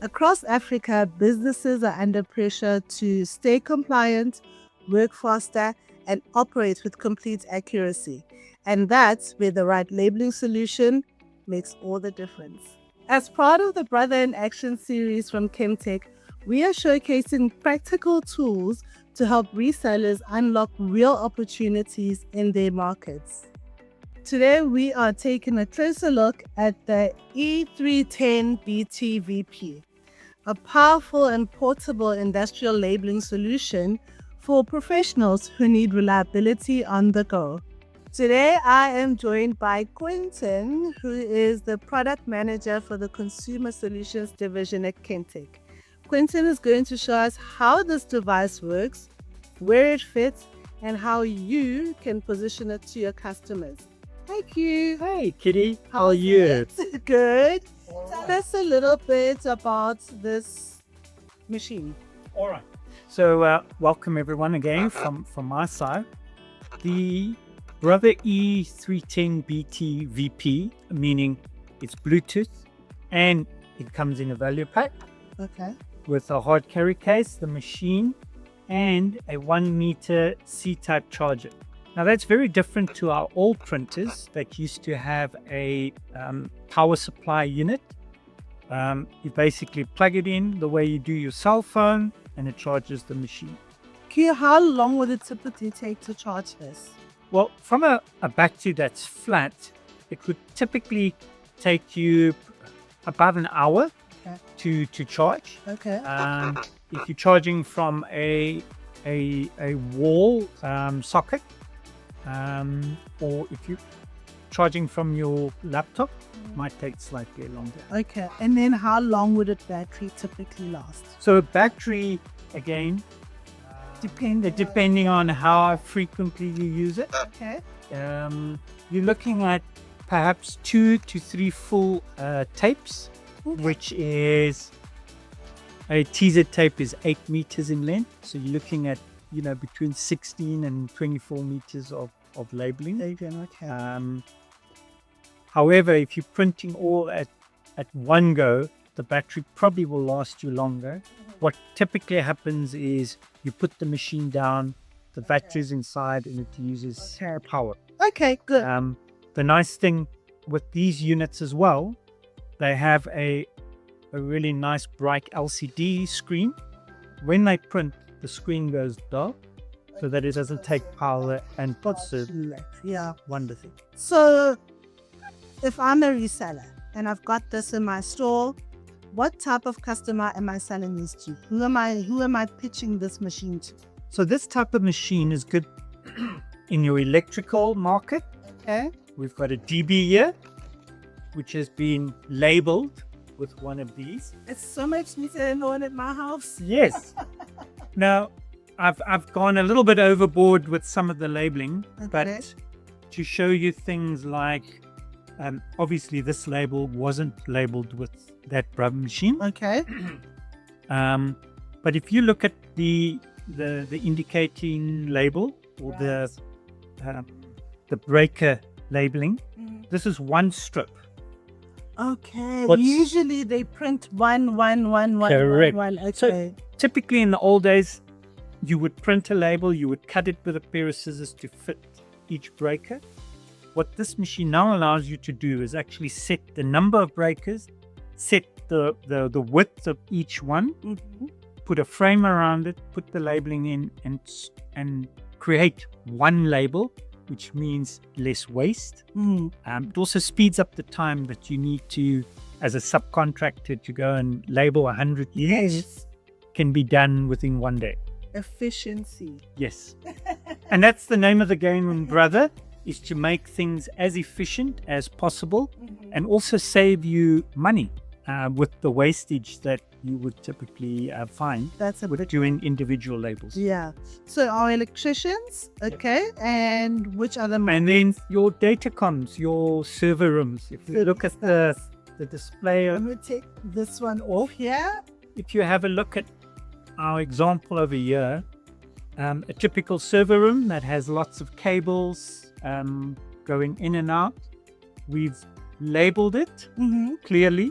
Across Africa, businesses are under pressure to stay compliant, work faster, and operate with complete accuracy. And that's where the right labeling solution makes all the difference. As part of the Brother in Action series from Kemtek, we are showcasing practical tools to help resellers unlock real opportunities in their markets. Today, we are taking a closer look at the E310BTVP, a powerful and portable industrial labeling solution for professionals who need reliability on the go. Today, I am joined by Quenten, who is the product manager for the Consumer Solutions Division at Kemtek. Quenten is going to show us how this device works, where it fits, and how you can position it to your customers. Thank you. Hey, Kitty. How are you? Good. Tell us a little bit about this machine. All right. So, welcome everyone again from my side. The Brother E310BTVP, meaning it's Bluetooth, and it comes in a value pack. Okay. With a hard carry case, the machine, and a 1 meter C-type charger. Now that's very different to our old printers that used to have a power supply unit. You basically plug it in the way you do your cell phone and it charges the machine. Okay, how long would it typically take to charge this? Well, from a battery that's flat, it would typically take you about an hour to charge. Okay. If you're charging from a wall socket, or if you're charging from your laptop, might take slightly longer. Okay. And then how long would a battery typically last? So a battery, again, depending on how frequently you use it. Okay. You're looking at perhaps 2 to 3 full tapes, which is a TZe tape is 8 meters in length. So you're looking at, between 16 and 24 meters of labeling. Okay. However, if you're printing all at one go, the battery probably will last you longer. What typically happens is you put the machine down, the battery's inside, and it uses power. Okay, good. The nice thing with these units as well, they have a really nice bright LCD screen. When they print, the screen goes dark so that it doesn't take power and puts it. Yeah. Wonderful. So if I'm a reseller and I've got this in my store, what type of customer am I selling this to? Who am I pitching this machine to? So this type of machine is good in your electrical market. Okay. We've got a DB here, which has been labeled with one of these. It's so much neater than the one at my house. Yes. Now, I've gone a little bit overboard with some of the labeling, but to show you things like, obviously this label wasn't labeled with that Brother machine. Okay. But if you look at the indicating label or the breaker labeling, this is one strip. Okay. Usually they print one. Correct. Okay. So typically in the old days, you would print a label, you would cut it with a pair of scissors to fit each breaker. What this machine now allows you to do is actually set the number of breakers, set the width of each one, put a frame around it, put the labeling in, and create one label, which means less waste. It also speeds up the time that you need to, as a subcontractor, to go and label 100 units. Can be done within 1 day. Efficiency. Yes. And that's the name of the game, Brother, is to make things as efficient as possible and also save you money with the wastage that you would typically find with doing individual labels. Yeah. So our electricians, okay, and which other? And then your datacoms, your server rooms. If you look at the display. Let me take this one off here. If you have a look at our example over here, a typical server room that has lots of cables going in and out. We've labeled it clearly.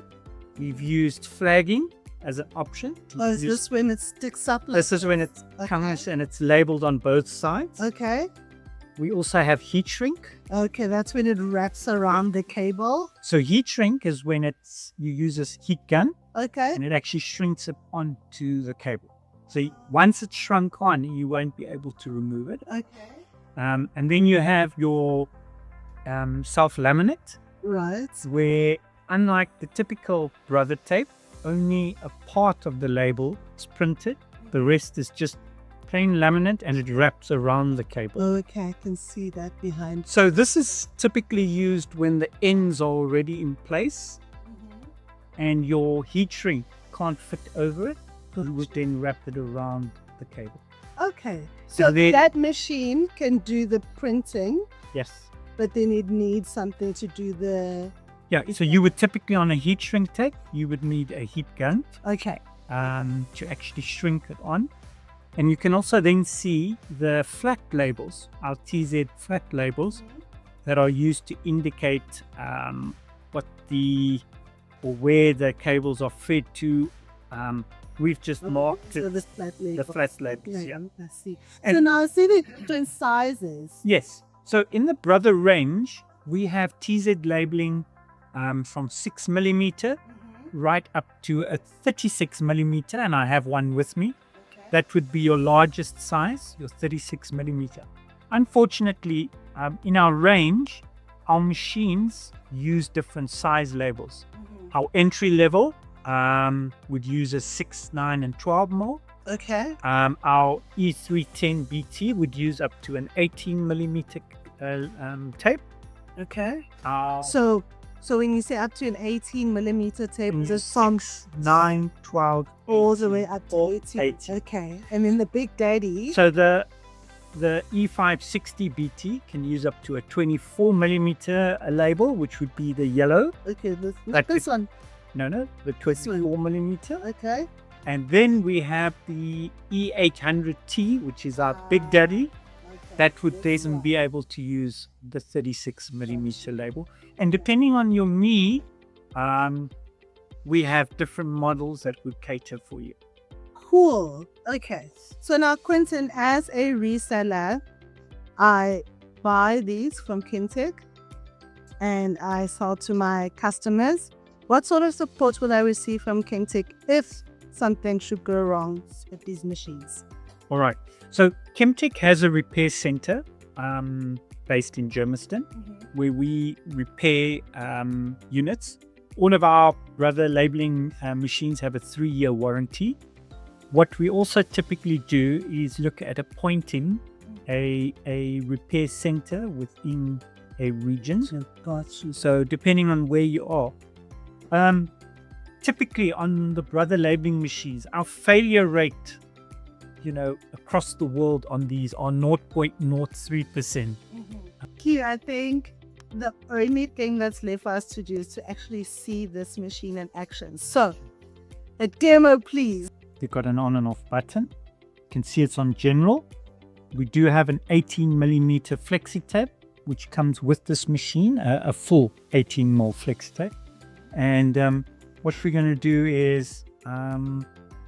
We've used flagging as an option. Oh, is this when it sticks up? This is when it comes and it's labeled on both sides. Okay. We also have heat shrink. Okay, that's when it wraps around the cable. So heat shrink is when you use a heat gun Okay. and it actually shrinks it onto the cable. So once it's shrunk on, you won't be able to remove it. Okay. And then you have your self-laminate, Right. where unlike the typical Brother tape, only a part of the label is printed. The rest is just plain laminate and it wraps around the cable. Okay, I can see that behind. So this is typically used when the ends are already in place and your heat shrink can't fit over it. You would then wrap it around the cable. Okay, so that machine can do the printing. Yes. But then it needs something to do the... Yeah, so you would typically on a heat shrink tape, you would need a heat gun. Okay. To actually shrink it on. And you can also then see the flat labels, our TZe flat labels, that are used to indicate where the cables are fed to. We've just marked so the flat label. The flat labels, yeah. I see. And so now I see the different sizes. Yes. So in the Brother range, we have TZe labeling from 6 millimeter right up to a 36 millimeter, and I have one with me. Okay. That would be your largest size, your 36 millimeter. Unfortunately, in our range, our machines use different size labels. Our entry level would use a 6, 9, and 12 mil. Okay. Our E310BT would use up to an 18 millimeter tape. Okay. So when you say up to an 18 millimeter tape, the 6, 9, 12, all the way up to 18. Okay. And then the Big Daddy. So the E560BT can use up to a 24 millimeter label, which would be the yellow. Okay, this one. No, the 24 millimeter. Okay. And then we have the E800T, which is our Big Daddy. That would then be able to use the 36 millimeter label. And depending on your me, we have different models that would cater for you. Cool. Okay. So now, Quenten, as a reseller, I buy these from Kemtek and I sell to my customers. What sort of support will I receive from Kemtek if something should go wrong with these machines? All right. So Kemtek has a repair center based in Germiston where we repair units. All of our Brother labeling machines have a 3-year warranty. What we also typically do is look at appointing a repair center within a region. So depending on where you are. Typically on the Brother labeling machines, our failure rate, across the world on these are 0.03%. Here, I think the only thing that's left for us to do is to actually see this machine in action. So, a demo, please. They've got an on and off button. You can see it's on general. We do have an 18 millimeter flexi tape, which comes with this machine, a full 18 mil flexi tape. And what we're going to do is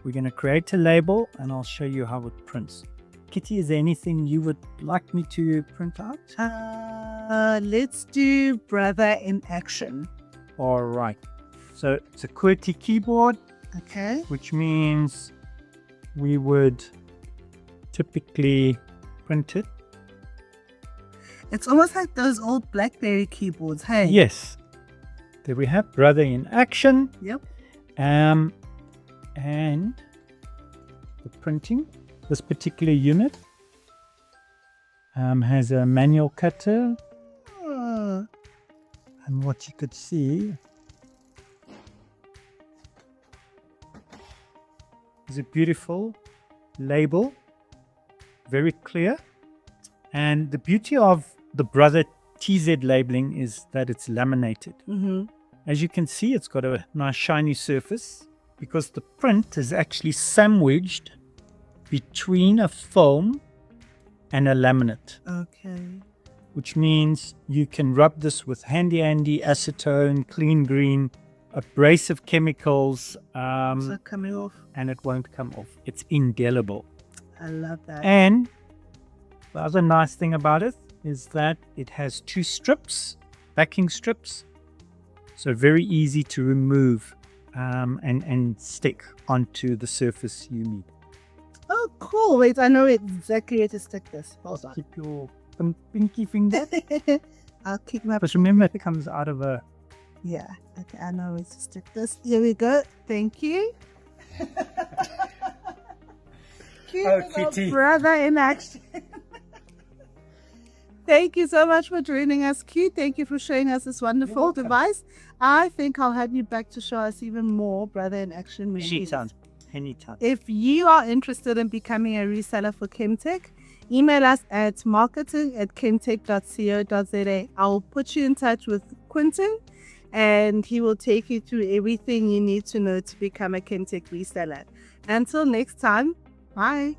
we're going to create a label and I'll show you how it prints. Kitty, is there anything you would like me to print out? Let's do Brother in action. All right. So it's a QWERTY keyboard. Okay. Which means we would typically print it. It's almost like those old BlackBerry keyboards, hey? Yes. There we have Brother in action. Yep. And the printing. This particular unit has a manual cutter. And what you could see is a beautiful label, very clear. And the beauty of the Brother TZe labeling is that it's laminated. As you can see, it's got a nice shiny surface because the print is actually sandwiched between a foam and a laminate. Okay. Which means you can rub this with handy acetone, clean green, abrasive chemicals, So coming off. and it won't come off. It's indelible. I love that. And the other nice thing about it is that it has 2 strips, backing strips, so very easy to remove and stick onto the surface you need. Oh, cool. Wait, I know exactly where to stick this. Hold on. Keep your pinky finger. I'll kick my... But remember, it comes out of a... Yeah. Okay, I know where to stick this. Here we go. Thank you. Cute Oh, little Kitty. brother in action. Thank you so much for joining us, Q. Thank you for showing us this wonderful device. I think I'll have you back to show us even more brother in action. Anytime. If you are interested in becoming a reseller for Kemtek, email us at marketing@kemtek.co.za. I'll put you in touch with Quenten, and he will take you through everything you need to know to become a Kemtek reseller. Until next time, bye.